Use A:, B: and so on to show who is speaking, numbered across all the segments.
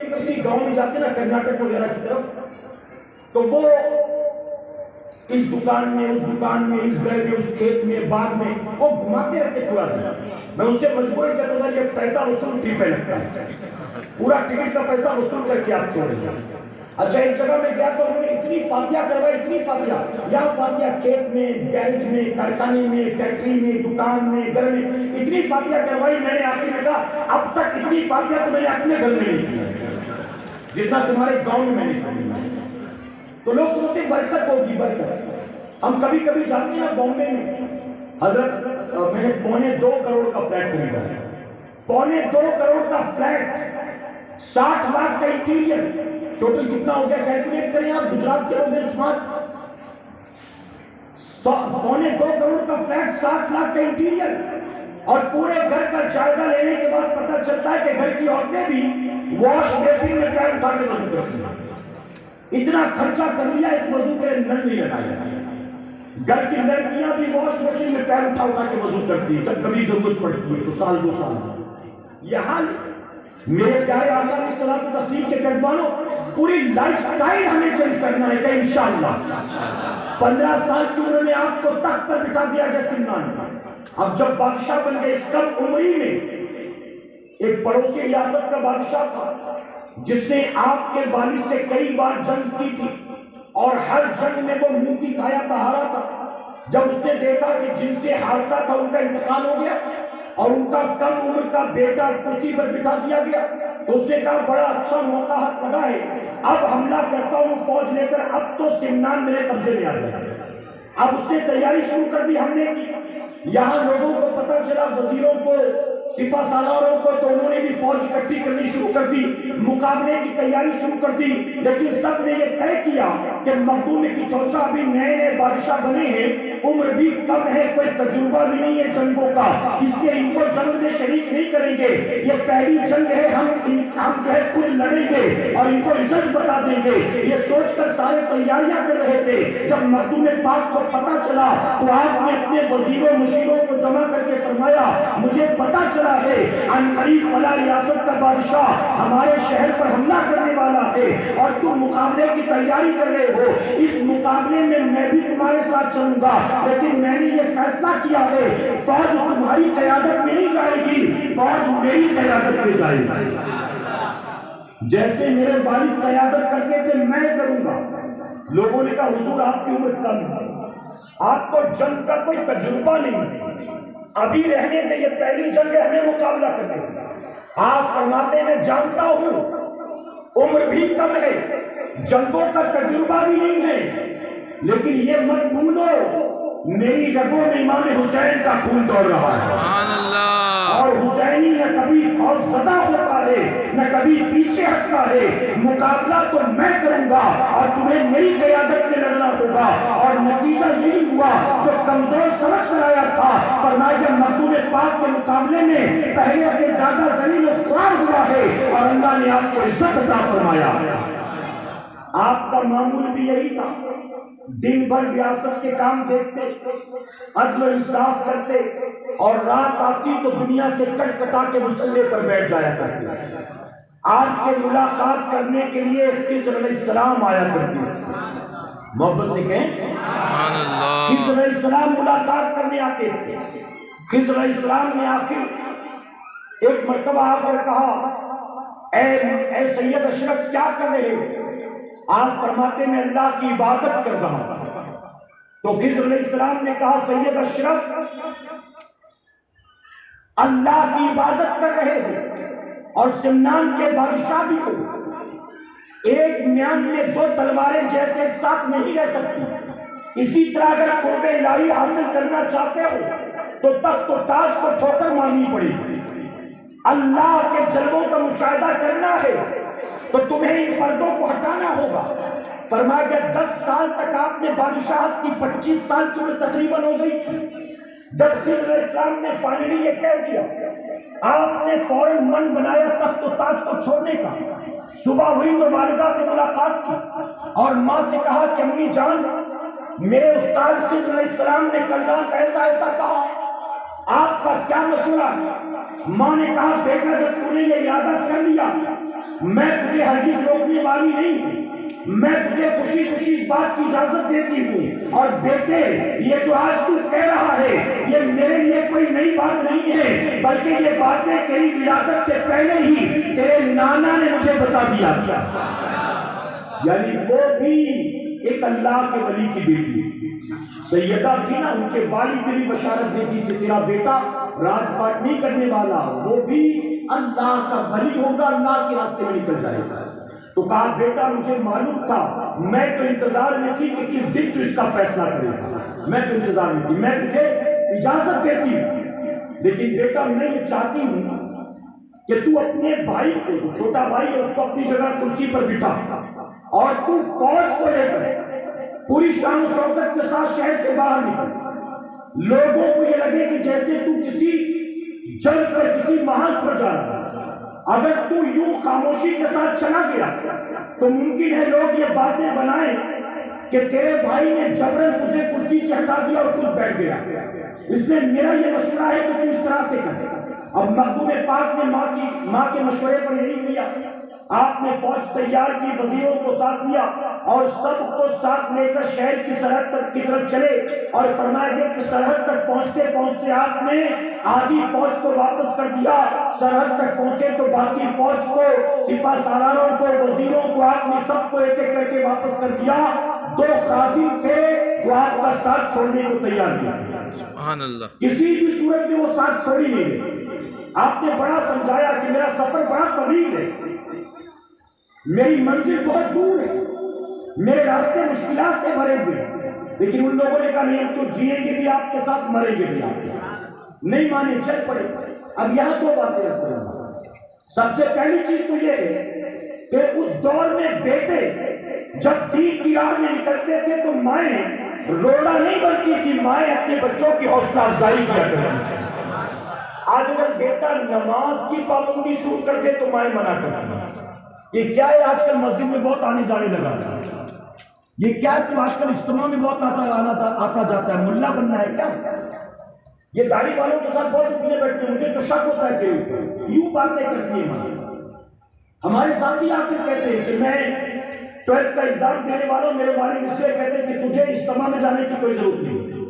A: کسی گاؤں میں جاتے نا کرناٹک وغیرہ کی طرف، تو وہ اس دکان میں اس دکان میں اس گھر میں اس کھیت میں باغ میں وہ گھماتے رہتے پورا دن. میں ان سے مجبور کرتا تھا یہ پیسہ وصول ٹھیک پہ لگتا ہے، پورا ٹکٹ کا پیسہ وصول کر کے آپ چھوڑ دیں. اچھا ایک جگہ میں گیا تو انہوں نے اتنی فاتحہ کروائی، اتنی فاتحہ، یہاں فاتحہ کھیت میں گیرج میں کارخانے میں فیکٹری میں دکان میں گھر میں اتنی فاتحہ کروائی. میں نے آخر میں کہا اب تک اتنی فاتحہ تو میں نے اپنے گھر میں نہیں کی جتنا تمہارے گاؤں میں نے کی. تو لوگ سمجھتے ہیں برکت ہوگی برکت. ہم کبھی کبھی جاتے ہیں نا بامبے میں، حضرت میں نے 2.25 کروڑ کا فلیٹ خریدا ہے. 2.25 کروڑ کا فلیٹ، 60 لاکھ کا انٹیریر، ٹوٹل کتنا ہو گیا کیلکولیٹ کریں آپ، گجرات کے لوگ ہیں اسمارٹ. 2.25 کروڑ کا فلیٹ، 60 لاکھ کا انٹیریر، اور پورے گھر کا جائزہ لینے کے بعد پتہ چلتا ہے کہ گھر کی عورتیں بھی واش بیسن میں پیر اٹھا کے وضو کرتی ہیں. اتنا خرچہ کر لیا ایک وضو کے نل نہیں لگایا. گھر کی لڑکیاں بھی واش بیسن میں پیر اٹھا کے وضو کرتی ہیں جب کبھی ضرورت پڑتی ہے تو سال 2 سال. یہ حال میرے پیارے آقا علیہ الصلوۃ والتسلیم کے پیروانوں، پوری لائف سٹائل ہمیں چینج کرنا ہے کہ انشاءاللہ 15 سال کی عمر میں آپ کو تخت پر بٹھا دیا گیا سمنان میں. اب جب بادشاہ بن گئے، اس کم عمری میں ایک پڑوسی ریاست کا بادشاہ تھا جس نے آپ کے والد سے کئی بار جنگ کی تھی اور ہر جنگ میں وہ منہ کی کھایا تھا، ہارا تھا. جب اس نے دیکھا کہ جن سے ہارتا تھا ان کا انتقال ہو گیا اور ان کا کم عمر کا بیٹا کرسی پر بٹھا دیا گیا، تو اس نے کہا بڑا اچھا موقع ہاتھ لگا ہے، اب حملہ کرتا ہوں فوج لے کر، اب تو سمنان میرے قبضے میں آ گیا. اب اس نے تیاری شروع کر دی، حملے کی. یہاں لوگوں کو پتہ چلا، وزیروں کو سپہ سالاروں کو، تو انہوں نے بھی فوج اکٹھی کرنی شروع کر دی، مقابلے کی تیاری شروع کر دی. لیکن سب نے یہ طے کیا کہ مخدوم کی چوچا ابھی نئے نئے بادشاہ بنے ہیں، عمر بھی کم ہے، کوئی تجربہ بھی نہیں ہے جنگوں کا، اس لیے ان کو جنگ میں شریک نہیں کریں گے. یہ پہلی جنگ ہے، ہم جو ہے خود لڑیں گے اور ان کو رزلٹ بتا دیں گے. یہ سوچ کر سارے تیاریاں کر رہے تھے. جب مخدوم پاک کو پتہ چلا تو آپ نے اپنے وزیروں مشیروں کو جمع کر کے فرمایا مجھے پتہ چلا ہے ان قریب فلاں ریاست کا بادشاہ ہمارے شہر پر حملہ کرنے والا ہے اور تم مقابلے کی تیاری کر رہے ہو. اس مقابلے میں میں بھی تمہارے ساتھ چلوں گا، لیکن میں نے یہ فیصلہ کیا ہے فوج تمہاری قیادت میں نہیں جائے گی، فوج میری قیادت میں جائے گی. جیسے میرے والد قیادت کرتے تھے میں کروں گا. لوگوں نے کہا حضور آپ کی عمر کم ہے، آپ کو جنگ کا کوئی تجربہ نہیں، ابھی رہنے سے یہ پہلی جنگ ہے، ہمیں مقابلہ کرتے ہیں. آپ فرماتے ہیں جانتا ہوں عمر بھی کم ہے، جنگوں کا تجربہ بھی نہیں ہے، لیکن یہ مت بھولو میری رگوں میں امام حسین کا خون دوڑ رہا ہے. سبحان اللہ. اور حسینی نہ کبھی خوف زدہ ہوتا ہے نہ کبھی پیچھے ہٹتا ہے. مقابلہ تو میں کروں گا اور تمہیں میری قیادت میں لڑنا ہوگا. اور نتیجہ یہی ہوا جو کمزور سمجھ کر آیا تھا، فرمایا مخدوم پاک کے مقابلے میں پہلے سے زیادہ ذلیل و خوار ہوا ہے اور اللہ نے آپ کو عزت عطا فرمایا. آپ کا معمول بھی یہی تھا، دن بھر ریاست کے کام دیکھتے، عدل و انصاف کرتے، اور رات آتی تو دنیا سے کٹ کٹا کے مسلح پر بیٹھ جایا کرتے. آپ سے ملاقات کرنے کے لیے خضر علیہ السلام آیا کرتے. محبت سے کہیں خضر علیہ السلام ملاقات کرنے آتے تھے. خضر علیہ السلام نے آخر ایک مرتبہ آ کر کہا اے سید اشرف کیا کر رہے ہو؟ آپ فرماتے میں اللہ کی عبادت کر رہا ہوں. تو خضر علیہ السلام نے کہا سید اشرف اللہ کی عبادت کر رہے ہو اور سمنان کے بادشاہ بھی ہو، ایک میان میں 2 تلواریں جیسے ایک ساتھ نہیں رہ سکتی. اسی طرح اگر قرب الہی حاصل کرنا چاہتے ہو تو تخت و تاج کو ٹھوکر مارنی پڑے گی. اللہ کے جلووں کا مشاہدہ کرنا ہے تو تمہیں ان پردوں کو ہٹانا ہوگا. فرمایا کہ 10 سال تک آپ نے بادشاہت کی، 25 سال کی عمر تقریباً ہو گئی تھی جب خضر علیہ السلام نے فائنلی یہ کہہ دیا. آپ نے فوراً من بنایا تخت و تاج کو چھوڑنے کا. صبح ہوئی تو والدہ سے ملاقات کی اور ماں سے کہا کہ امی جان میرے استاد خضر علیہ السلام نے کل رات ایسا ایسا کہا، آپ کا کیا مشورہ؟ ماں نے کہا بیٹا جب تو نے یہ ارادہ کر لیا میں تجھے ہرگز روکنے والی نہیں ہوں، میں تجھے خوشی خوشی اس بات کی اجازت دیتی ہوں، اور بیٹے یہ جو آج تو کہہ رہا ہے یہ میرے لیے کوئی نئی بات نہیں ہے، بلکہ یہ باتیں تیری ولادت سے پہلے ہی تیرے نانا نے مجھے بتا دیا۔ یعنی وہ بھی ایک اللہ کے ولی کی بیٹی سیدہ تھی نا، ان کے والد نے بھی بشارت دیتی کہ تیرا بیٹا راج پاٹ نہیں کرنے والا، وہ بھی اللہ کا ولی ہوگا، اللہ کے راستے میں نکل جائے گا۔ تو کہا بیٹا مجھے معلوم تھا، میں تو انتظار میں تھی کہ کس دن تو اس کا فیصلہ کرے گا، میں تو انتظار میں تھی، میں تجھے اجازت دیتی ہوں، لیکن بیٹا میں یہ چاہتی ہوں کہ تو اپنے بھائی کو، چھوٹا بھائی ہے اس کو اپنی جگہ کرسی پر بٹھا، اور تو فوج کو لے کر پوری شان و شوکت کے ساتھ شہر سے باہر نکل، لوگوں کو یہ لگے کہ جیسے تو کسی جنگ پر، کسی محاذ پر جا رہا ہے۔ اگر تو یوں خاموشی کے ساتھ چلا گیا تو ممکن ہے لوگ یہ باتیں بنائیں کہ تیرے بھائی نے جبرن تجھے کرسی سے ہٹا دیا اور خود بیٹھ گیا، اس لیے میرا یہ مشورہ ہے کہ تو اس طرح سے کرے۔ اب مخدوم پاک نے ماں کے مشورے پر یہی کیا، آپ نے فوج تیار کی، وزیروں کو ساتھ لیا اور سب کو ساتھ لے کر شہر کی سرحد تک کی طرف چلے، اور فرمایا کہ سرحد تک پہنچتے پہنچتے آپ نے آدھی فوج کو واپس کر دیا، سرحد تک پہنچے تو باقی فوج کو، سپاہ سالاروں کو، وزیروں کو آپ نے سب کو ایک ایک کر کے واپس کر دیا۔ 2 خادم تھے جو آپ کا ساتھ چھوڑنے کو تیار نہیں، سبحان اللہ، کسی بھی صورت میں وہ ساتھ چھوڑی نہیں گئے۔ آپ نے بڑا سمجھایا کہ میرا سفر بڑا طویل ہے، میری منزل بہت دور ہے، میرے راستے مشکلات سے بھرے ہوئے، لیکن ان لوگوں نے کہا نہیں ہم تو جیئیں گے بھی آپ کے ساتھ، مریں گے بھی آپ کے ساتھ، نہیں مانے، چل پڑے۔ اب یہاں 2 باتیں اس طرح، سب سے پہلی چیز تو یہ ہے کہ اس دور میں بیٹے جب دین کی راہ میں نکلتے تھے تو مائیں روڑا نہیں بنتی تھی، مائیں اپنے بچوں کی حوصلہ افزائی کیا کرتی۔ آج اگر بیٹا نماز کی پابندی شروع کر دے تو مائیں منع کرتی ہیں، یہ کیا ہے آج کل مسجد میں بہت آنے جانے لگا ہے، یہ کیا ہے تو آج کل اجتماع میں بہت آتا جاتا ہے، ملا بننا ہے کیا؟ یہ داڑھی والوں کے ساتھ بہت اٹھنے بیٹھتے ہیں، مجھے تو شک ہوتا ہے کہ یوں باتیں کرتی ہیں۔ ہمارے ساتھی آ کے کہتے ہیں کہ میں 12th کا ایگزام دینے والوں، میرے والد اس لیے کہتے ہیں کہ تجھے اجتماع میں جانے کی کوئی ضرورت نہیں،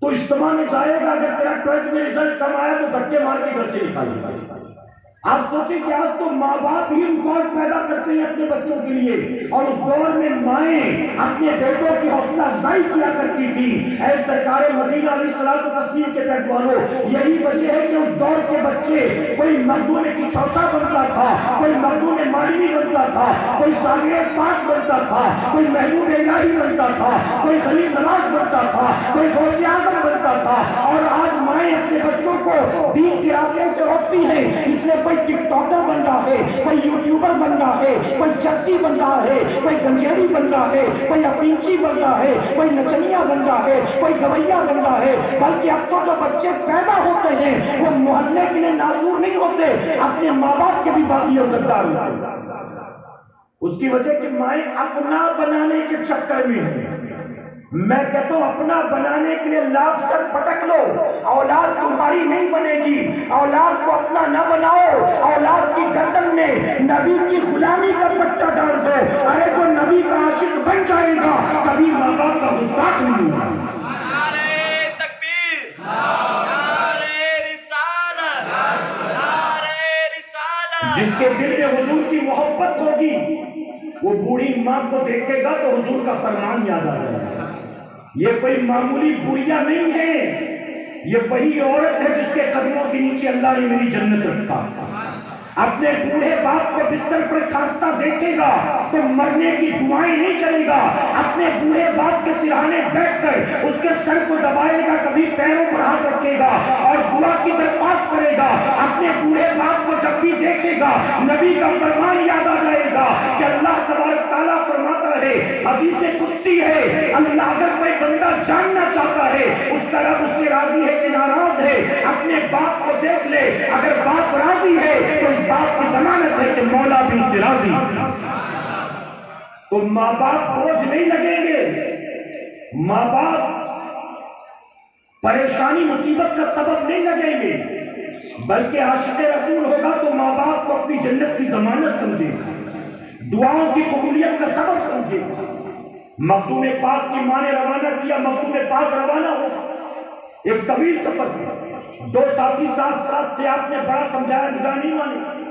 A: تو اجتماع میں جائے گا، اگر تیرا 12th میں رزلٹ کم آیا تو دھکے مار کے گھر سے نکالے گا۔ آپ سوچیں کہ آج تو ماں باپ ہی ریکارڈ پیدا کرتے ہیں اپنے بچوں کے لیے، اور اس دور میں مائیں اپنے بیٹوں کی حوصلہ افزائی کیا کرتی تھی۔ اے سرکار مدینہ علیہ الصلوۃ والتسلیم کے پیغمبروں، یہی وجہ ہے کہ اس دور کے بچے، کوئی مخدوم کی چھوٹا بنتا تھا، کوئی مخدوم مالوی بنتا تھا، کوئی ساغر پاک بنتا تھا، کوئی محبوب الہی بنتا تھا، کوئی غریب نواز بنتا تھا، کوئی غوث اعظم بنتا تھا۔ اور آج مائیں اپنے بچوں کو دین کے راستے سے روکتی ہیں، اس لیے کوئی ٹک ٹاکر بن رہا ہے، کوئی یوٹیوبر بن رہا ہے، کوئی چرسی بن رہا ہے، کوئی گنجیری بن رہا ہے، کوئی افینچی بن رہا ہے، کوئی نچنیا بن رہا ہے، کوئی گویا بن رہا ہے۔ بلکہ اب تو جو بچے پیدا ہوتے ہیں وہ محلے کے لیے ناصور نہیں ہوتے، اپنے ماں باپ کے بھی باغی اور غدار ہوتے ہیں۔ اس کی وجہ کہ مائیں اپنا بنانے کے چکر میں ہیں۔ میں کہتا ہوں اپنا بنانے کے لیے لاکھ سر پٹک لو، اولاد تمہاری نہیں بنے گی، اولاد کو اپنا نہ بناؤ، اولاد کی گردن میں نبی کی غلامی کا پٹا ڈال دو۔ ارے جو نبی کا عاشق بن جائے گا کبھی ماں باپ کا گستاخ نہیں ہوگا۔
B: نعرہ تکبیر، نعرہ رسالت، نعرہ رسالت۔
A: جس کے دل میں حضور کی محبت ہوگی وہ بوڑھی ماں کو دیکھے گا تو حضور کا فرمان یاد آ جائے گا۔ یہ کوئی معمولی بڑھیا نہیں ہے، یہ وہی عورت ہے جس کے قدموں کے نیچے اللہ نے میری جنت رکھا۔ اپنے بوڑھے باپ کو بستر پر کھانستا دیکھے گا تو مرنے کی دعائیں نہیں کرے گا، اپنے بوڑھے باپ کے سرہانے بیٹھ کر اس کے سر کو دبائے گا، کبھی پیروں پر ہاتھ رکھے گا اور دعا کی درخواست کرے گا۔ اپنے بوڑھے باپ کو جب بھی دیکھے گا نبی کا فرمان یاد آ جائے گا کہ اللہ تبارک تعالیٰ فرماتا ہے، حدیث قدسی ہے، اللہ اگر کوئی بندہ جاننا چاہتا ہے اس کا رب اس سے راضی ہے کہ ناراض ہے، اپنے باپ کو دیکھ لے، اگر باپ راضی ہے تو اس باپ کی ضمانت ہے کہ مولا بھی اس سے راضی ہے۔ تو ماں باپ بوجھ نہیں لگیں گے، ماں باپ پریشانی مصیبت کا سبب نہیں لگیں گے، بلکہ عاشق رسول ہوگا تو ماں باپ کو اپنی جنت کی ضمانت سمجھے گا، دعاؤں کی قبولیت کا سبب سمجھے گا۔ مخدوم پاک کی ماں نے روانہ کیا، مخدوم پاک روانہ ہو، ایک طویل سفر تھا، 2 ساتھی ساتھ تھے، آپ نے بڑا سمجھایا، بجا نہیں مانے۔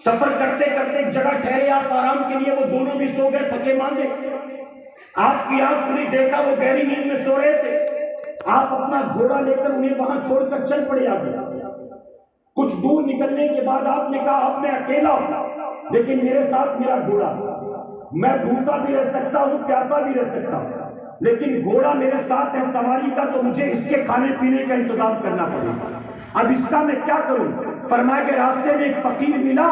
A: سفر کرتے کرتے ایک جگہ ٹھہرے آپ آرام کے لیے، وہ دونوں بھی سو گئے، تھکے ماندے۔ آپ کی آنکھ کھلی، دیکھا وہ گہری نیند میں سو رہے تھے۔ آپ اپنا گھوڑا لے کر انہیں وہاں چھوڑ کر چل پڑے آگے۔ کچھ دور نکلنے کے بعد آپ نے کہا اب میں اکیلا ہوں، لیکن میرے ساتھ میرا گھوڑا، میں بھوکا بھی رہ سکتا ہوں، پیاسا بھی رہ سکتا ہوں، لیکن گھوڑا میرے ساتھ ہے سواری کا، تو مجھے اس کے کھانے پینے کا انتظام کرنا پڑے گا۔ اب اس کا میں کیا کروں؟ فرمایا کہ راستے میں ایک فقیر ملا،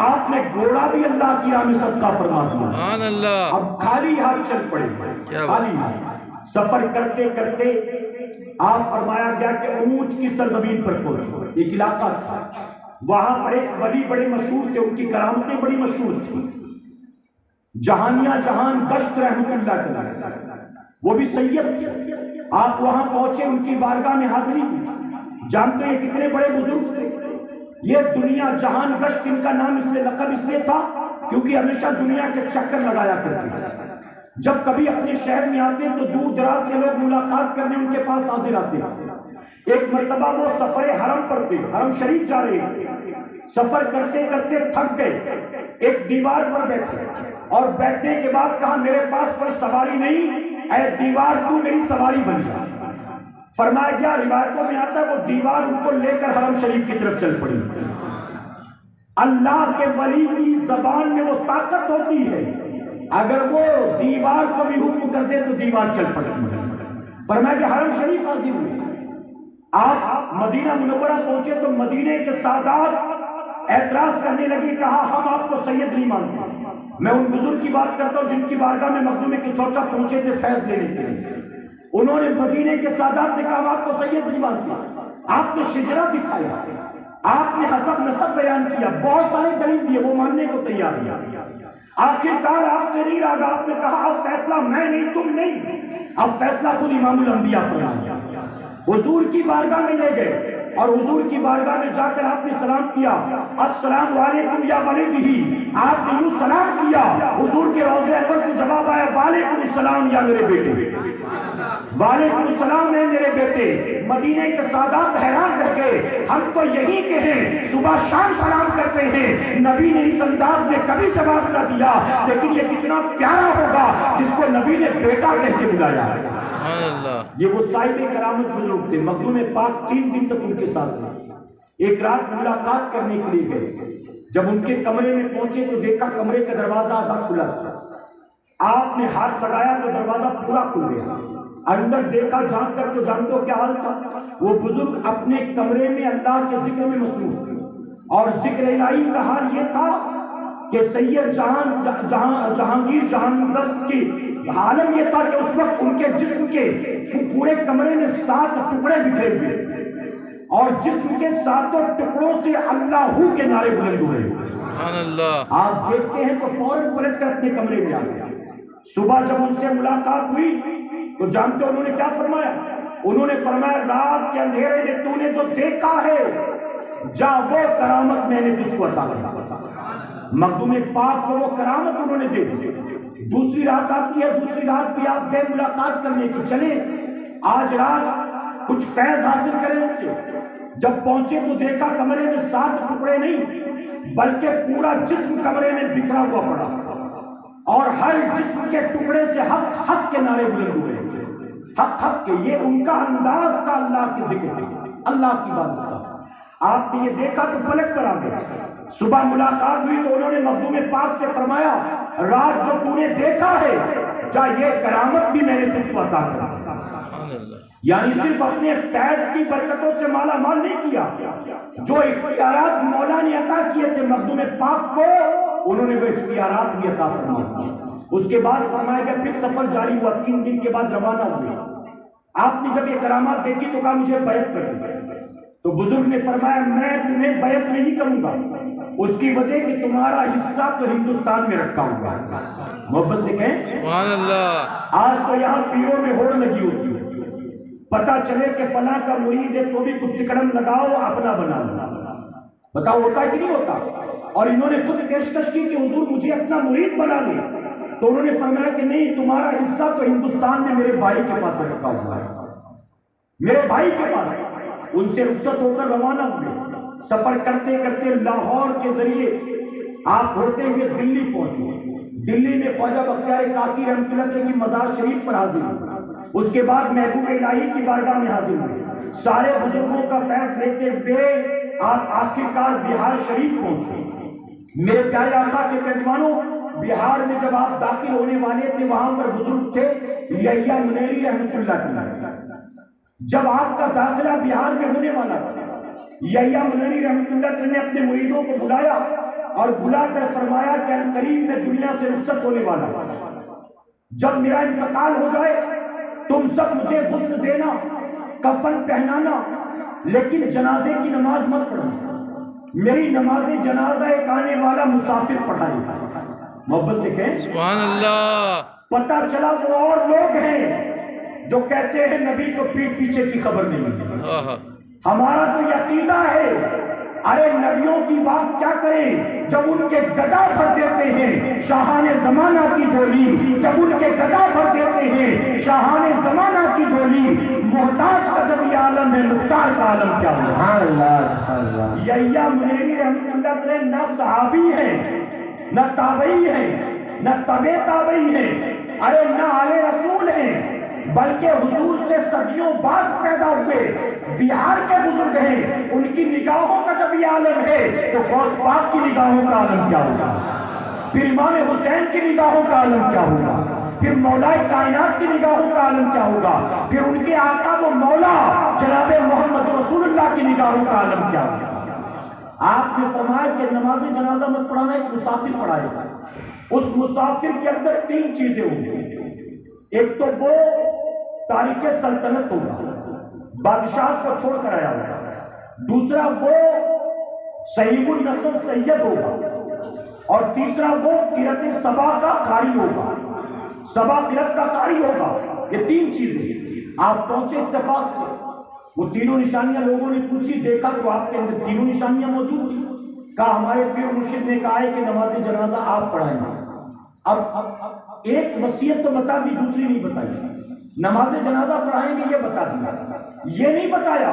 A: آپ نے گھوڑا بھی اللہ کی راہ میں صدقہ فرما دیا۔ سبحان اللہ۔ اب خالی ہاتھ چل پڑے، خالی ہاتھ سفر کرتے کرتے آپ فرمایا گیا کہ اونچ کی سرزمین پر پہنچے، ایک علاقہ تھا، وہاں پر ایک ولی بڑے مشہور تھے، ان کی کرامتیں بڑی مشہور تھیں، جہانیہ جہان گشت رحمت اللہ تعالی، وہ بھی سید تھے۔ آپ وہاں پہنچے، ان کی بارگاہ میں حاضری دی۔ جانتے ہیں کتنے بڑے بزرگ تھے یہ، دنیا جہان گشت، ان کا نام اس لیے لقب اس لیے تھا کیونکہ ہمیشہ دنیا کے چکر لگایا کرتے تھے۔ جب کبھی اپنے شہر میں آتے تو دور دراز سے لوگ ملاقات کرنے ان کے پاس حاضر آتے۔ ایک مرتبہ وہ سفر حرم پر تھے، حرم شریف جا رہے تھے، سفر کرتے کرتے تھک گئے، ایک دیوار پر بیٹھے اور بیٹھنے کے بعد کہا میرے پاس کوئی سواری نہیں، اے دیوار تو میری سواری بن جا۔ فرمایا گیا روایتوں میں آتا ہے وہ دیوار ان کو لے کر حرم شریف کی طرف چل پڑی۔ اللہ کے ولی کی زبان میں وہ طاقت ہوتی ہے، اگر وہ دیوار کو بھی حکم کر دے تو دیوار چل پڑتی ہے۔ فرمایا کہ حرم شریف حاضر ہوئے، آپ مدینہ منورہ پہنچے تو مدینے کے سادات اعتراض کرنے لگے، کہا ہم آپ کو سید نہیں مانتے۔ میں ان بزرگ کی بات کرتا ہوں جن کی بارگاہ میں مخدوم کے چوچا پہنچے تھے فیض لینے کے لیے، انہوں نے مدینے کے سادات نے کہا ہم آپ کو سید نہیں مانتے۔ آپ نے شجرہ دکھایا، آپ نے حسب نسب بیان کیا، بہت سارے دلیل دیے، وہ ماننے کو تیار نہیں۔ آخرکار آپ سے نہیں راگا، آپ نے کہا اب فیصلہ میں نہیں تم نہیں، اب فیصلہ خود امام الانبیاء فرمائے۔ حضور کی بارگاہ میں لے گئے اور حضور کی بارگاہ میں جا کر آپ نے سلام کیا، السلام علیکم یا ولدی، آپ نے یوں سلام کیا، حضور کے روضے انور سے جواب آیا وعلیکم السلام یا میرے بیٹے، وعلیکم السلام ہے میرے بیٹے۔ مدینے کے سادات حیران رہ گئے، ہم تو یہی کہیں صبح شام سلام کرتے ہیں، نبی نے اس انداز میں کبھی جواب نہ دیا، لیکن یہ کتنا پیارا ہوگا جس کو نبی نے بیٹا کہہ کے بلایا۔ یہ وہ صاحب کرامت بزرگ تھے، مخدوم پاک 3 دن تک ان کے ساتھ رہے۔ ایک رات ملاقات کرنے کے لیے گئے، جب ان کے کمرے میں پہنچے تو دیکھا کمرے کا دروازہ آدھا کھلا تھا، آپ نے ہاتھ لگایا تو دروازہ پورا کھل گیا، اندر دیکھا جان کر تو جانتے ہو کیا حال تھا، وہ بزرگ اپنے کمرے میں اللہ کے ذکر میں مصروف تھے، اور ذکر الہی کا حال یہ تھا کہ سید جہانگیر جہاندست کی عالم یہ تھا کہ اس وقت ان کے جسم کے پورے کمرے میں 7 ٹکڑے بکھرے ہوئے، اور جسم کے 7 ٹکڑوں سے اللہ ہو کے نعرے بلند ہوئے۔ سبحان اللہ۔ آپ دیکھتے ہیں تو فوراً پلٹ کر اپنے کمرے میں آ گیا۔ صبح جب ان سے ملاقات ہوئی تو جانتے انہوں نے کیا فرمایا؟ انہوں نے فرمایا رات کے اندھیرے میں تو نے جو دیکھا ہے جا وہ کرامت میں نے تجھ کو عطا کی۔ مخدوم پاک کو وہ کرامت انہوں نے دے دی۔ دوسری رات آتی ہے، دوسری رات بھی آپ گئے ملاقات کرنے کی، چلے آج رات کچھ فیض حاصل کریں ان سے۔ جب پہنچے تو دیکھا کمرے میں 7 ٹکڑے نہیں بلکہ پورا جسم کمرے میں بکھرا ہوا پڑا، اور ہر جسم کے ٹکڑے سے حق حق کے نعرے بلند ہوئے، حق حق کے۔ یہ ان کا انداز تھا اللہ کے ذکر کے، اللہ کی بات کا۔ آپ نے یہ دیکھا تو پلٹ کر آ گئے۔ صبح ملاقات ہوئی تو انہوں نے مخدوم پاک سے فرمایا رات جو تو نے دیکھا ہے جا یہ کرامت بھی میں نے تجھ کو عطا کر، یعنی صرف اپنے فیض کی برکتوں سے مالا مال نہیں کیا، جو اختیارات مولا نے عطا کیے تھے مخدوم پاک کو انہوں نے وہ اختیارات بھی عطا فرما دیے۔ اس کے بعد فرمایا گیا پھر سفر جاری ہوا، 3 دن کے بعد روانہ ہوئے۔ آپ نے جب یہ کرامات دیکھی تو کہا مجھے بیعت کر دیں، تو بزرگ نے فرمایا میں تمہیں بیعت نہیں کروں گا، اس کی وجہ کہ تمہارا حصہ تو ہندوستان میں رکھا ہوا ہے۔ محبت سے کہیں سبحان اللہ۔ آج تو یہاں پیروں میں ہوڑ لگی ہوتی ہے، پتہ چلے کہ فلاں کا مرید ہے تو بھی کچھ ٹکڑم لگاؤ اپنا بنا لو، بتاؤ ہوتا کہ نہیں ہوتا؟ اور انہوں نے خود پیشکش کی کہ حضور مجھے اپنا مرید بنا لے، تو انہوں نے فرمایا کہ نہیں، تمہارا حصہ تو ہندوستان میں میرے بھائی کے پاس رکھا ہوا ہے، میرے بھائی کے پاس۔ ان سے رخصت ہو کر روانہ ہوئے، سفر کرتے کرتے لاہور کے ذریعے آپ ہوتے ہوئے دلی پہنچے۔ دلی میں خواجہ بختیار کاکی رحمۃ اللہ علیہ کی مزار شریف پر حاضر ہوئے، اس کے بعد محبوب الہی کی بارگاہ میں حاضر ہوئے، سارے بزرگوں کا فیض لیتے ہوئے آپ آخرکار بہار شریف پہنچے۔ میرے پیارے آقا کے پیروانوں، بہار میں جب آپ داخل ہونے والے تھے، وہاں پر بزرگ تھے یحییٰ منیری رحمۃ اللہ علیہ۔ جب آپ کا داخلہ بہار میں ہونے والا تھا، یحییٰ منیری رحمۃ اللہ علیہ نے اپنے مریدوں کو بلایا اور بلا کر فرمایا کہ قریب میں دنیا سے رخصت ہونے والا ہے، جب میرا انتقال ہو جائے تم سب مجھے غسل دینا، کفن پہنانا، لیکن جنازے کی نماز مت پڑھنا، میری نماز جنازہ ایک آنے والا مسافر پڑھائے گا۔ محبت سے کہیں
B: سبحان اللہ۔
A: پتہ چلا وہ اور لوگ ہیں جو کہتے ہیں نبی کو پیٹ پیچھے کی خبر نہیں۔ ہمارا تو یہ عقیدہ ہے، ارے نبیوں کی بات کیا کریں جب ان کے گدا بھر دیتے ہیں شاہان زمانہ کی جھولی، جب ان کے گدا بھر دیتے ہیں شاہان زمانہ کی جھولی، محتاج کا جب یہ عالم ہے مختار کا عالم کیا ہے؟ سبحان اللہ سبحان اللہ۔ یحییٰ منیری رحمۃ اللہ علیہ نہ صحابی ہیں، نہ تابعی ہیں، نہ تبع تابعی ہیں، ارے نہ آل رسول ہیں، بلکہ حضور سے صدیوں بعد پیدا ہوئے بہار کے بزرگ ہیں۔ ان کی نگاہوں کا جب یہ عالم ہے تو غوث پاک کی نگاہوں کا عالم کیا ہوگا؟ پھر امام حسین کی نگاہوں کا عالم کیا ہوگا؟ پھر مولا کائنات کی نگاہوں کا عالم کیا ہوگا؟ پھر ان کے آقا و مولا جناب محمد رسول اللہ کی نگاہوں کا عالم کیا ہوگا؟ آپ نے فرمایا کہ نماز جنازہ مت پڑھانا، ایک مسافر پڑھائے گا، اس مسافر کے اندر تین چیزیں ہوں گی۔ ایک تو وہ تاریخ سلطنت ہوگا، بادشاہ کو چھوڑ کر آیا ہوگا، دوسرا وہ صحیح النسل سید ہوگا، اور تیسرا وہ قرۃ سبا کا قاری ہوگا، سبا قرۃ کا قاری ہوگا۔ یہ تین چیزیں آپ پہنچے اتفاق سے، وہ تینوں نشانیاں لوگوں نے پوچھی، دیکھا تو آپ کے اندر تینوں نشانیاں موجود تھیں۔ کہا ہمارے پیر مرشد نے کہا ہے کہ نماز جنازہ آپ پڑھائیں گے۔ اب ایک وصیت تو بتا دی، دوسری نہیں بتائی۔ نماز جنازہ پڑھائیں گے یہ بتا دیا، یہ نہیں بتایا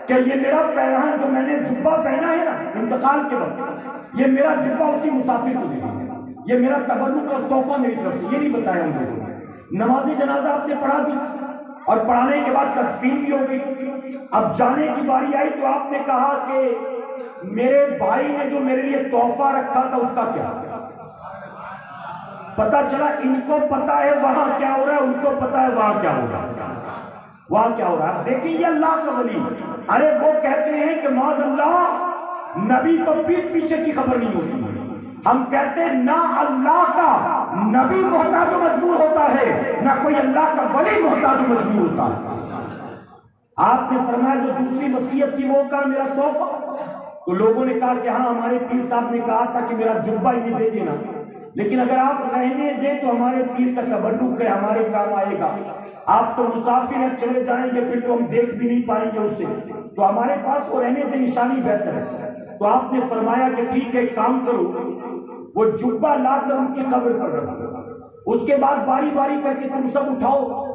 A: کہ یہ میرا پیرہن جو میں نے جبہ پہنا ہے نا انتقال کے وقت، یہ میرا جبہ اسی مسافر کو دے دیا، یہ میرا تبرک اور تحفہ میری طرف سے، یہ نہیں بتایا ہم لوگوں نے۔ نماز جنازہ آپ نے پڑھا دی اور پڑھانے کے بعد تدفین بھی ہو گئی۔ اب جانے کی باری آئی تو آپ نے کہا کہ میرے بھائی نے جو میرے لیے تحفہ رکھا تھا اس کا کیا؟ پتا چلا ان کو پتا ہے وہاں کیا ہو رہا ہے، ان کو پتا ہے وہاں کیا ہو رہا ہے، وہاں کیا ہو رہا ہے۔ دیکھیں یہ اللہ کا ولی، ارے وہ کہتے ہیں کہ معاذ اللہ نبی کو پیٹ پیچھے کی خبر نہیں ہوتی، ہم کہتے ہیں نہ اللہ کا نبی محتاج و مجبور ہوتا ہے، نہ کوئی اللہ کا ولی محتاج و مجبور ہوتا ہے۔ آپ نے فرمایا جو دوسری وصیت تھی وہ کہا میرا تحفہ، تو لوگوں نے کہا کہ ہاں ہمارے پیر صاحب نے کہا تھا کہ میرا جبہ انہیں دے دینا، لیکن اگر آپ رہنے دیں تو ہمارے پیر کا تبرک ہے، ہمارے کام آئے گا، آپ تو مسافر ہیں چلے جائیں گے پھر تو ہم دیکھ بھی نہیں پائیں گے اسے، تو ہمارے پاس وہ رہنے دیں نشانی بہتر ہے۔ تو آپ نے فرمایا کہ ٹھیک ہے کام کرو، وہ جبہ لا کر ان کی قبر پر رکھو، اس کے بعد باری باری کر کے تم سب اٹھاؤ،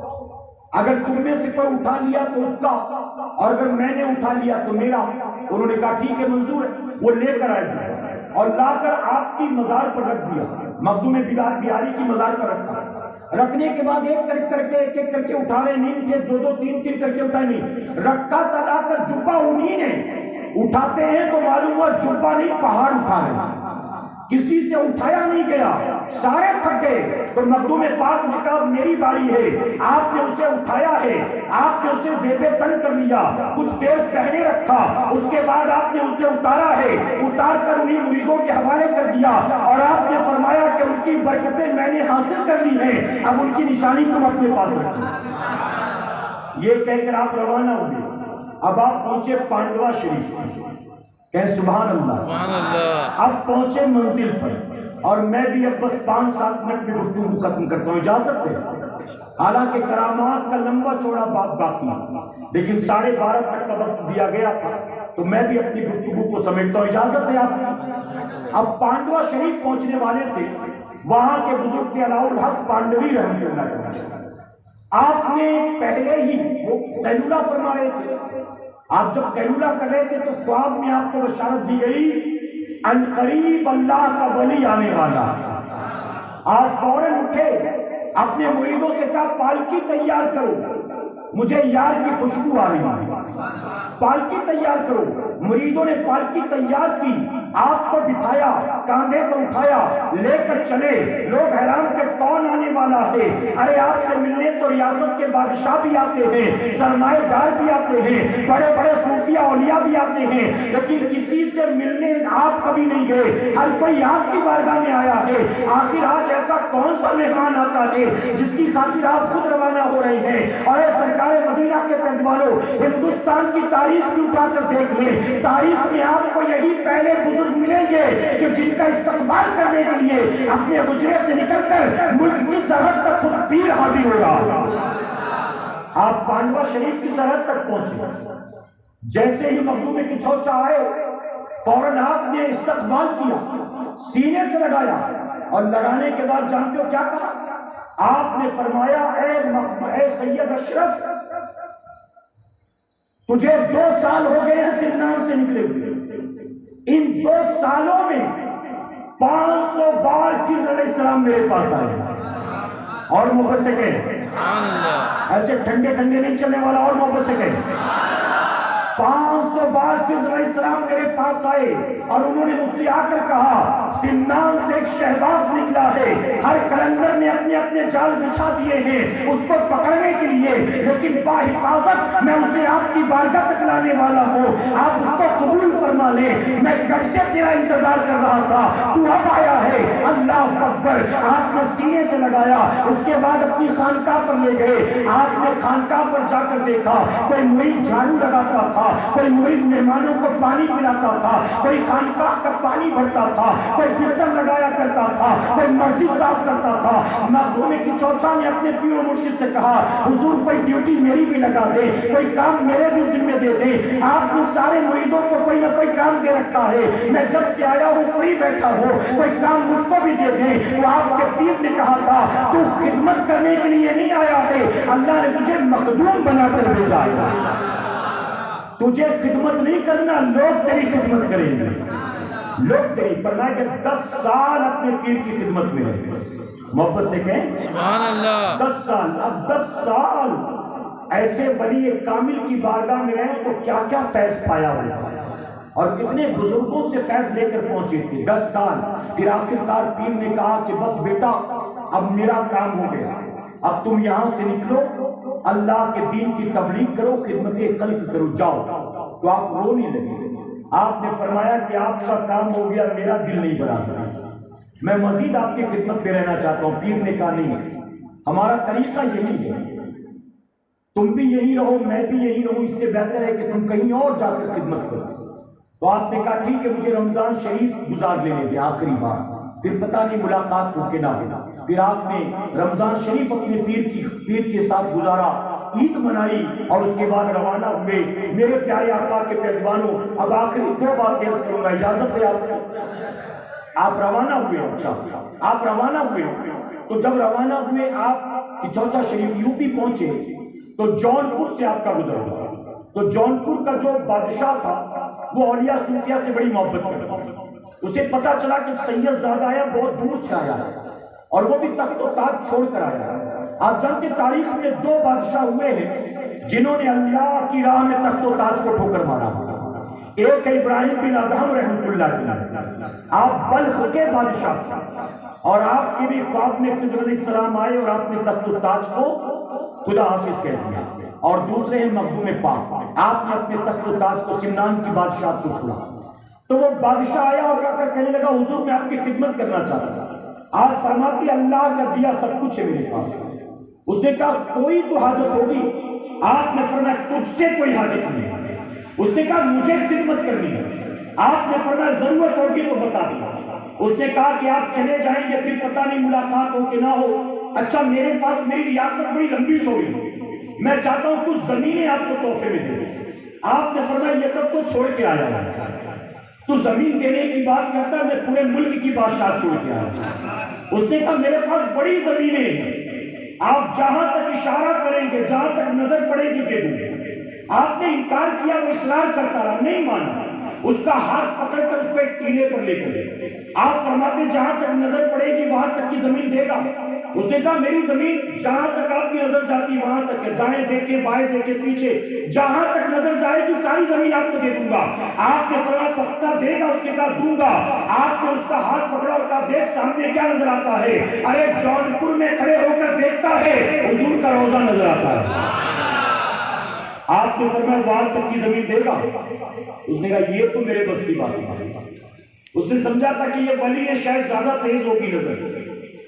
A: اگر تم میں سے کوئی اٹھا لیا تو اس کا، اور اگر میں نے اٹھا لیا تو میرا۔ انہوں نے کہا ٹھیک ہے منظور ہے، وہ لے کر آئے اور لا کر آپ کی مزار پر رکھ دیا، مخدوم بہاری کی مزار پر رکھا۔ رکھنے کے بعد ایک ایک کر کے اٹھا رہے، نہیں اٹھے، دو دو تین تین کر کے اٹھائے نہیں، رکھا تھا لا کر جبہ انہی نے، اٹھاتے ہیں تو معلوم ہوا جبہ نہیں پہاڑ اٹھا رہے، کسی سے اٹھایا نہیں گیا، سارے تھک گئے، تو مخدوم پاک نے کہا میری باری ہے، آپ نے اسے اٹھایا ہے، آپ نے اسے زیب تن کر لیا، کچھ دیر پہنے رکھا، اس کے بعد آپ نے اسے اتارا ہے، اتار کر انہیں مریدوں کے حوالے کر دیا، اور آپ نے فرمایا کہ ان کی برکتیں میں نے حاصل کر لی ہیں، اب ان کی نشانی تم اپنے پاس رکھو۔ یہ کہہ کر آپ روانہ ہوئے۔ اب آپ پہنچے پانڈوا شریف، کہیں سبحان اللہ۔ اب پہنچے منزل پر، اور میں بھی اب بس 5-7 منٹ میں گفتگو ختم کرتا ہوں، اجازت ہے؟ حالانکہ کرامات کا لمبا چوڑا بات باقی، لیکن 12:30 تک کا وقت دیا گیا تھا، تو میں بھی اپنی گفتگو کو سمیٹتا ہوں، اجازت ہے آپ؟ اب پانڈوا شریف پہنچنے والے تھے، وہاں کے بزرگ تھے علاؤ الحق پانڈوی رحمۃ اللہ علیہ۔ آپ نے پہلے ہی وہ قیلولہ فرما رہے تھے، آپ جب قیلولہ کر رہے تھے تو خواب میں آپ کو بشارت دی گئی ان قریب اللہ کا ولی آنے والا۔ آپ فوراً اٹھے، اپنے مریدوں سے کہا پالکی تیار کرو، مجھے یار کی خوشبو آ رہی ہے، پالکی تیار کرو۔ مریدوں نے پالکی تیار کی، آپ کو بٹھایا، کاندھے پر اٹھایا، لے کر چلے۔ لوگ حیران کہ کون آنے والا ہے؟ ارے آپ سے ملنے تو ریاست کے بادشاہ بھی آتے ہیں، سرمایہ دار بھی آتے ہیں، بڑے بڑے صوفیاء اولیاء بھی آتے ہیں، لیکن کسی سے ملنے آپ کبھی نہیں گئے، ہر کوئی آپ کی بارگاہ میں آیا ہے۔ آخر آج ایسا کون سا مہمان آتا ہے جس کی خاطر آپ خود روانہ ہو رہے ہیں؟ اور اے سرکار مدینہ کے پیدوانوں، ہندوستان کی تاریخ بھی اٹھا کر دیکھ لیں، تاریخ میں آپ کو یہی پہلے بزرگ ملیں گے کہ جن کا استقبال کرنے کے لیے اپنے حجرے سے نکل کر ملک کی سرحد تک خود پیر حاضر ہوگا۔ آپ پانڈوا شریف کی سرحد تک پہنچے، جیسے ہی مخدوم کی چوچا آئے فوراً آپ نے استقبال کیا، سینے سے لگایا، اور لگانے کے بعد جانتے ہو کیا کہا؟ آپ نے فرمایا اے سید اشرف، تجھے 2 سال ہو گئے ہیں سمنان سے نکلے ہوئے، ان 2 سالوں میں 500 بار خضر علیہ السلام میرے پاس آئے، اور محبت سے کہیں ایسے ٹھنڈے ٹھنڈے نہیں چلنے والا، اور محبت سے کہیں 500 بار خضر علیہ السلام میرے پاس آئے، اور انہوں نے مجھ سے آ کر کہا سمنان سے ایک شہباز نکلا ہے، ہر کلندر نے اپنے اپنے جال بچھا دیے ہیں اس کو پکڑنے کے لیے، لیکن باحفاظت میں اسے آپ کی بارگاہ تک لانے والا ہوں، آپ اس کو قبول فرما لیں، میں کب سے تیرا انتظار کر رہا تھا، تو اب آیا ہے، اللہ اکبر۔ آپ نے سینے سے لگایا، اس کے بعد اپنی خانقاہ پر لے گئے، آپ نے خانقاہ پر جا کر دیکھا کوئی مرید جھاڑو لگاتا تھا، کوئی مرید مہمانوں کو پانی پلاتا تھا، کوئی خانقاہ کا پانی بھرتا تھا، کوئی بستر لگایا کرتا تھا، کوئی مسجد صاف کرتا تھا۔ مخدوم کی چوچا نے اپنے پیر و مرشد سے کہا حضور کوئی ڈیوٹی میری بھی لگا دے، کوئی کام میرے بھی ذمہ دے دے، آپ نے سارے مریدوں کو کوئی نہ کوئی کام دے رکھا ہے، میں جب سے آیا ہوں فری بیٹھا ہوں، کوئی کام مجھ کو بھی دے دے۔ تو آپ کے پیر نے کہا تھا تو خدمت کرنے کے لیے نہیں آیا ہے، اللہ نے تجھے مخدوم بنا کر بھیجا ہے، تجھے خدمت نہیں کرنا، لوگ تیری خدمت کریں گے، لوگ تیری۔ فرمایا کہ 10 سال اپنے پیر کی خدمت میں رہے، محبت سے کہیں سبحان اللہ، 10 سال۔ اب 10 سال ایسے ولی کامل کی بارگاہ میں رہے تو کیا کیا فیض پایا ہوگا، اور کتنے بزرگوں سے فیض لے کر پہنچے تھے 10 سال۔ پھر آخرکار پیر نے کہا کہ بس بیٹا اب میرا کام ہو گیا، اب تم یہاں سے نکلو، اللہ کے دین کی تبلیغ کرو، خدمت خلق کرو، جاؤ۔ تو آپ رونے لگے، آپ نے فرمایا کہ آپ کا کام ہو گیا، میرا دل نہیں بھرا، میں مزید آپ کی خدمت میں رہنا چاہتا ہوں۔ پیر نے کہا نہیں، ہمارا طریقہ یہی ہے، تم بھی یہی رہو، میں بھی یہی رہوں، اس سے بہتر ہے کہ تم کہیں اور جا کر خدمت کرو۔ تو آپ نے کہا ٹھیک ہے، مجھے رمضان شریف گزار لینے دیں آخری بار، پھر پتہ نہیں ملاقات ہو کے نہ ہو۔ پھر آپ نے رمضان شریف اپنے پیر کے ساتھ گزارا، عید منائی، اور اس کے بعد روانہ ہوئے۔ میرے پیارے آقا کے پیروانوں، اب آخری 2 باتیں عرض کروں گا، اجازت ہے آپ روانہ ہوئے؟ اچھا آپ روانہ ہوئے، تو جب روانہ ہوئے آپ کی چوچا شریف یو پی پہنچے تو جونپور سے آپ کا گزر ہوا۔ تو جونپور کا جو بادشاہ تھا وہ اولیاء صوفیاء سے بڑی محبت کرتا، اسے پتا چلا کہ سید زادہ آیا، بہت دور سے آیا ہے، اور وہ بھی تخت و تاج چھوڑ کر آیا ہے۔ آپ جانتے تاریخ میں 2 بادشاہ ہوئے ہیں جنہوں نے اللہ کی راہ میں تخت و تاج کو ٹھوکر مارا، ایک ہے ابراہیم بن ادہم رحمۃ اللہ علیہ، آپ بلخ کے بادشاہ تھے، اور آپ کے بھی خواب میں خضر علیہ السلام آئے اور آپ نے تخت و تاج کو خدا حافظ کہہ دیا۔ اور دوسرے ہیں مخدوم پاک، آپ نے اپنے تخت و تاج کو سمنان کی بادشاہ کو چھوڑا۔ تو وہ بادشاہ آیا اور کہا کر کہنے لگا حضور میں آپ کی خدمت کرنا چاہتا ہوں۔ آپ فرماتی اللہ کا دیا سب کچھ ہے میرے پاس۔ اس نے کہا کوئی تو حاجت ہوگی؟ آپ نے فرمایا تجھ سے کوئی حاجت نہیں ہے۔ اس نے کہا مجھے خدمت کرنی ہے۔ آپ نے فرمایا ضرورت ہوگی تو بتا دیا۔ اس نے کہا کہ آپ چلے جائیں گے پھر پتہ نہیں ملاقات ہو کہ نہ ہو۔ اچھا میرے پاس میری ریاست بڑی لمبی چوڑی ہے، میں چاہتا ہوں کچھ زمینیں آپ کو تحفے میں دے دوں۔ آپ نے فرمایا یہ سب تو چھوڑ کے آیا ہے، تو زمین دینے کی بات کرتا میں پورے ملک کی بادشاہ چھوڑ کے آیا۔ اس نے کہا میرے پاس بڑی زمینیں ہیں، آپ جہاں تک اشارہ کریں گے، جہاں تک نظر پڑے گی دے دوں گے۔ آپ نے انکار کیا، وہ اصرار کرتا رہا، نہیں مانا، اس کا ہاتھ پکڑ کر اس کو ایک ٹیلے پر لے کر گئے۔ آپ فرماتے جہاں تک نظر پڑے گی وہاں تک کی زمین دے گا۔ اس نے کہا میری زمین جہاں تک آپ کی نظر جاتی وہاں تک ہے، دائیں دیکھے بائیں دیکھے پیچھے جہاں تک نظر جائے گی ساری زمین آپ کو دے دوں گا۔ آپ نے فرمایا پکا دے گا؟ اس نے کہا دوں گا۔ آپ نے اس کا ہاتھ پکڑا اور کہا دیکھ سامنے کیا نظر آتا ہے؟ ارے جونپور میں کھڑے ہو کر دیکھتا ہے حضور کا روضہ نظر آتا ہے۔ آپ نے فرمایا وہاں تک کی زمین دے گا؟ اس نے کہا یہ تو میرے بس کی بات ہے۔ اس نے سمجھا تھا کہ یہ ولی ہے، شاید زیادہ تیز ہوگی نظر،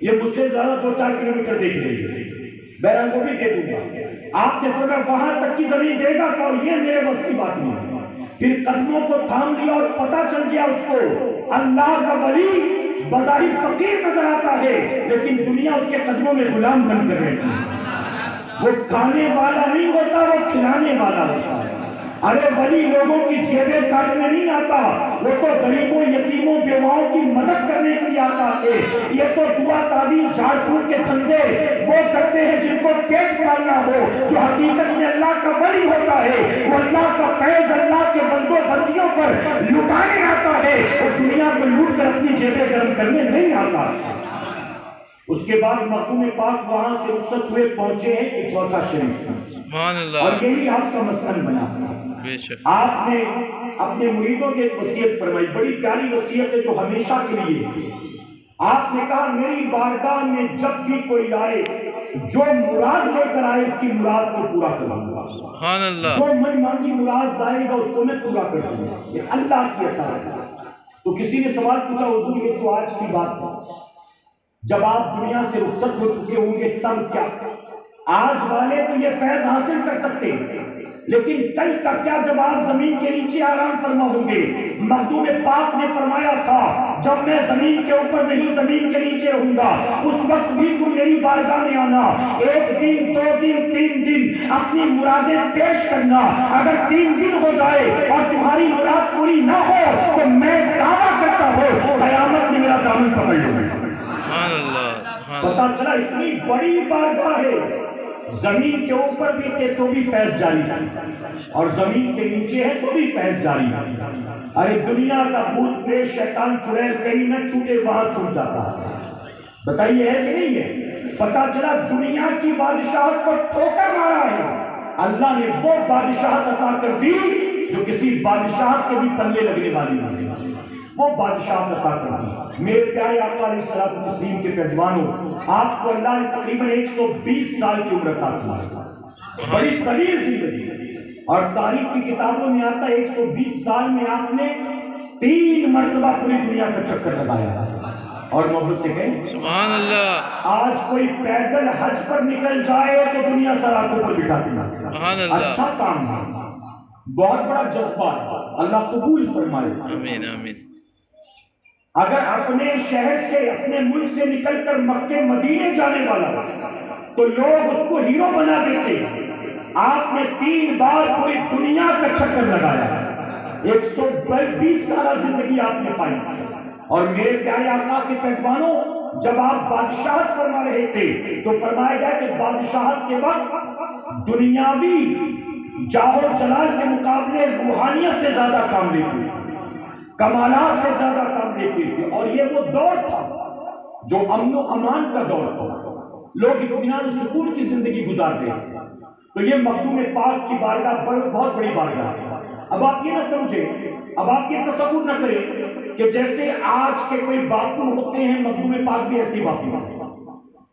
A: یہ مجھ سے زیادہ 2-4 کلومیٹر دیکھ رہی ہے، بہرحال کو بھی دے دوں گا۔ آپ نے فرمایا وہاں تک کی زمین دے گا؟ کہ یہ میرے بس کی بات نہیں۔ پھر قدموں کو تھام لیا اور پتا چل گیا اس کو اللہ کا ولی بظاہر فقیر نظر آتا ہے لیکن دنیا اس کے قدموں میں غلام بن کر رہتی ہے۔ وہ کھانے والا نہیں ہوتا، وہ کھلانے والا ہوتا ہے۔ ارے ولی لوگوں کی جیبیں کاٹنے نہیں آتا، وہ تو غریبوں یتیموں بیواؤں کی مدد کرنے کے لیے آتا ہے۔ یہ تو دعا تعویذ جھاڑ پھوک کے دھندے وہ کرتے ہیں جن کو پیٹ پالنا ہو۔ جو حقیقت میں اللہ کا ولی ہوتا ہے وہ اللہ کا فیض اللہ کے بندوں بندیوں پر لٹانے آتا ہے، وہ دنیا کو لوٹ کر اپنی جیبیں گرم کرنے نہیں آتا۔ اس کے بعد مخدوم پاک وہاں سے رخصت ہوئے پہنچے ہیں اکھوٹا شریف، اور یہی آپ کا مسکن بنا۔ آپ نے اپنے مریدوں کے ایک وصیت فرمائی، بڑی پیاری وصیت ہے جو ہمیشہ کے لیے۔ آپ نے کہا میری بارگاہ میں جب بھی کوئی آئے جو مراد لے کر آئے اس کی مراد کو پورا کروں گا، جو من مانگی مراد لائے گا اس کو میں پورا کر دوں گا، یہ اللہ کی عطا ہے۔ تو کسی نے سوال پوچھا حضور یہ تو آج کی بات ہے، جب آپ دنیا سے رخصت ہو چکے ہوں گے تب کیا؟ آج والے تو یہ فیض حاصل کر سکتے ہیں لیکن کل کا کیا جب آپ زمین کے نیچے آرام فرما ہوں گے؟ مخدوم پاک نے فرمایا تھا جب میں زمین کے اوپر نہیں زمین کے نیچے رہوں گا اس وقت بھی تم میری بارگاہ میں آنا، 1 دن 2 دن 3 دن اپنی مرادیں پیش کرنا۔ اگر 3 دن ہو جائے اور تمہاری مراد پوری نہ ہو تو میں دعویٰ کرتا ہوں قیامت میں میرا دامن پکڑ لوں گا۔ پتا چلا اتنی بڑی بارگاہ ہے، زمین کے اوپر بھی تھے تو بھی فیض جاری ہے اور زمین کے نیچے ہے تو بھی فیض جاری ہے۔ ارے دنیا کا بھوت پریت شیطان چڑیل کہیں نہ چھوٹے وہاں چھوٹ جاتا ہے، بتائیے ہے کہ نہیں ہے؟ پتا چلا دنیا کی بادشاہت کو ٹھوکر مارا ہے، اللہ نے وہ بادشاہت عطا کر دی جو کسی بادشاہت کے بھی پلے لگنے والی نہیں، وہ بادشاہت عطا کر دی۔ میرے پیارے آقا علیہ الصلوۃ والتسلیم کے پیروانوں، آپ کو اللہ نے تقریباً 120 سال کی عمر عطا کی، بڑی طویل زندگی، اور تاریخ کی کتابوں میں آتا ہے 120 سال میں آپ نے 3 مرتبہ پوری دنیا کا چکر لگایا اور محبت سے کہیں
C: سبحان اللہ۔
A: آج کوئی پیدل حج پر نکل جائے تو دنیا سراکوں پر بٹھاتی ہے،
C: سبحان اللہ۔
A: اچھا کام ہے، بہت بڑا جذبہ، اللہ قبول فرمائے،
C: آمین آمین۔
A: اگر اپنے شہر سے اپنے ملک سے نکل کر مکے مدینے جانے والا تو لوگ اس کو ہیرو بنا دیتے، آپ نے 3 بار پوری دنیا کا چکر لگایا، 120 سالہ زندگی آپ نے پائی، اور میرے پیارے آقا کے پیروانوں جب آپ بادشاہت فرما رہے تھے تو فرمایا گیا کہ بادشاہت کے وقت دنیاوی جاہ و جلال کے مقابلے روحانیت سے زیادہ کام لیتے تھے، کمالات سے زیادہ کام لیتے تھے، اور یہ وہ دور تھا جو امن و امان کا دور تھا، لوگ اطمینان و سکون کی زندگی گزارتے تھے۔ تو یہ مخدوم پاک کی بارگاہ بہت بڑی بارگاہ ہے۔ اب آپ یہ نہ سمجھیں، اب آپ یہ تصور نہ کریں کہ جیسے آج کے کوئی باپو ہوتے ہیں مخدوم پاک بھی ایسی باپو ہوتے ہیں۔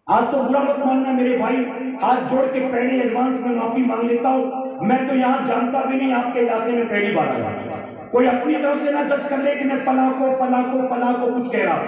A: آج تو برا مت ماننا میرے بھائی، ہاتھ جوڑ کے پہلے ایڈوانس میں معافی مانگ لیتا ہوں، میں تو یہاں جانتا بھی نہیں آپ کے علاقے میں پہلی بار آیا، کوئی اپنی طرف سے نہ جج کر لے کہ میں فلاں کو کچھ کہہ رہا ہوں،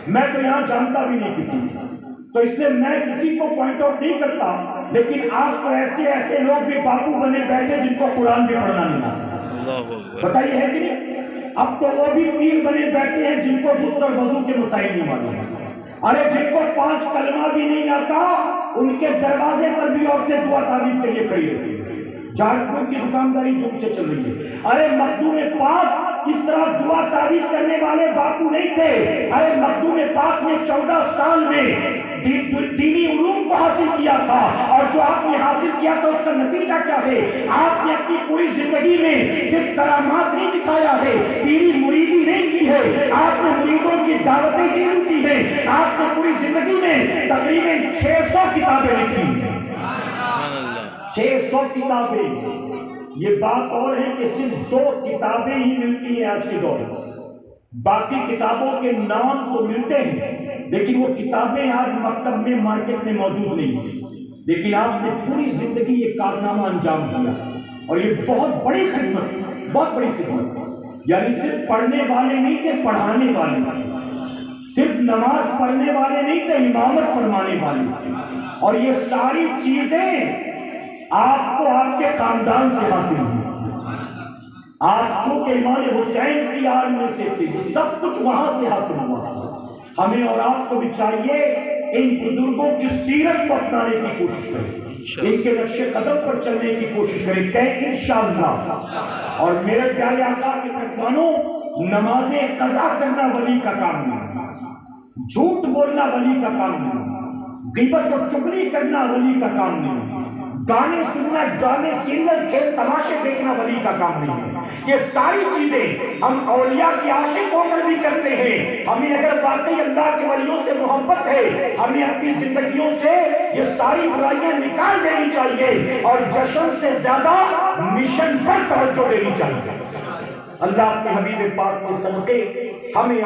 A: میں تو یہاں جانتا بھی نہیں کسی کو، تو اس لیے میں کسی کو پوائنٹ آؤٹ نہیں کرتا، لیکن آج تو ایسے لوگ بھی باپو بنے بیٹھے جن کو قرآن بھی پڑھنا نہیں آتا، بتائیے ہے کہ نہیں؟ اب تو وہ بھی پیر بنے بیٹھے ہیں جن کو غسل اور وضو کے مسائل نہیں معلوم، ارے جن کو 5 کلمہ بھی نہیں آتا ان کے دروازے پر بھی عورتیں دعا تعویذ کے لیے کھڑی ہوتی ہیں۔ جھارکھنڈ کی دکانداری دھوم سے چل رہی ہے. ارے مخدوم پاک اس طرح دعا تعویذ کرنے والے باپو نہیں تھے. ارے مخدوم پاک نے 14 سال میں دینی علوم کو حاصل کیا تھا, اور جو آپ نے حاصل کیا تھا اس کا نتیجہ کیا ہے؟ آپ نے اپنی پوری زندگی میں صرف کرامات نہیں دکھایا ہے, پیری مریدی نہیں کی ہے, آپ نے مریدوں کی دعوتیں دی ہوتی ہیں, آپ نے پوری زندگی میں تقریباً 600 کتابیں لکھی ہیں. 600 کتابیں. یہ بات اور ہے کہ صرف 2 کتابیں ہی ملتی ہیں آج کے دور میں, باقی کتابوں کے نام تو ملتے ہیں لیکن وہ کتابیں آج مکتب میں مارکیٹ میں موجود نہیں ہیں. لیکن آپ نے پوری زندگی یہ کارنامہ انجام دیا, اور یہ بہت بڑی خدمت, بہت بڑی خدمت. یعنی صرف پڑھنے والے نہیں تھے, پڑھانے والے, صرف نماز پڑھنے والے نہیں تھے, امامت فرمانے والے. اور یہ ساری چیزیں آپ کو آپ کے خاندان سے حاصل ہوئی. آپ چونکہ امام حسین کی آڑ میں سے تھے, یہ سب کچھ وہاں سے حاصل ہوا. ہمیں اور آپ کو بھی چاہیے ان بزرگوں کی سیرت کو اپنانے کی کوشش کریں, ان کے نقش قدم پر چلنے کی کوشش کریں کہ انشاءاللہ. اور میرے پیارے آقا کے مہمانوں, نمازیں قضا کرنا ولی کا کام نہیں, جھوٹ بولنا ولی کا کام نہیں, غیبت اور چغلی کرنا ولی کا کام نہیں, گانے سننا, ڈرامے, سیریل, کھیل تماشے دیکھنا ولی کا کام نہیں ہے. یہ ساری چیزیں ہم اولیاء کے عاشق ہو کر بھی کرتے ہیں. ہمیں اگر واقعی اللہ کے ولیوں سے محبت ہے, ہمیں اپنی زندگیوں سے یہ ساری برائیاں نکال دینی چاہیے, اور جشن سے زیادہ مشن پر توجہ دینی چاہیے. اللہ کے حبیب پاک کے صدقے ہمیں